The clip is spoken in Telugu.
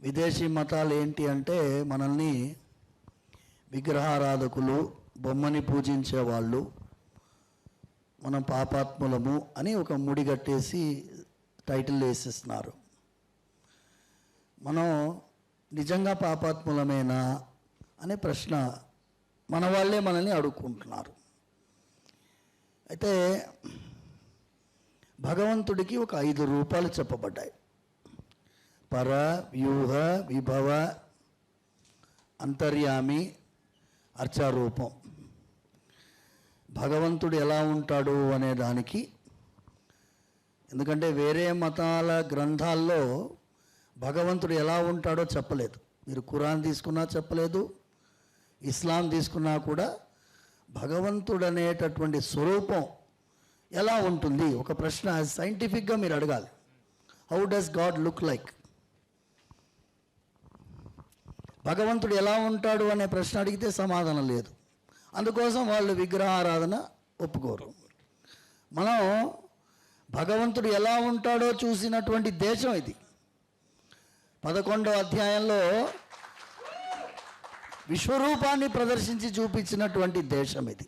విదేశీ మతాలు ఏంటి అంటే మనల్ని విగ్రహారాధకులు, బొమ్మని పూజించే వాళ్ళు, మనం పాపాత్ములము అని ఒక ముడి కట్టేసి టైటిల్ వేసేస్తున్నారు. మనం నిజంగా పాపాత్ములమేనా అనే ప్రశ్న మన వాళ్ళే మనల్ని అడుక్కుంటున్నారు. అయితే భగవంతుడికి ఒక 5 రూపాలు చెప్పబడ్డాయి. పర, వ్యూహ, విభవ, అంతర్యామి, అర్చారూపం. భగవంతుడు ఎలా ఉంటాడు అనే దానికి, ఎందుకంటే వేరే మతాల గ్రంథాల్లో భగవంతుడు ఎలా ఉంటాడో చెప్పలేదు. మీరు ఖురాన్ తీసుకున్నా చెప్పలేదు, ఇస్లాం తీసుకున్నా కూడా భగవంతుడు అనేటటువంటి స్వరూపం ఎలా ఉంటుంది ఒక ప్రశ్న సైంటిఫిక్గా మీరు అడగాలి. How does God look like? భగవంతుడు ఎలా ఉంటాడు అనే ప్రశ్న అడిగితే సమాధానం లేదు. అందుకోసం వాళ్ళు విగ్రహారాధన ఒప్పుకోరు. మనం భగవంతుడు ఎలా ఉంటాడో చూసినటువంటి దేశం ఇది. 11వ అధ్యాయంలో విశ్వరూపాన్ని ప్రదర్శించి చూపించినటువంటి దేశం ఇది.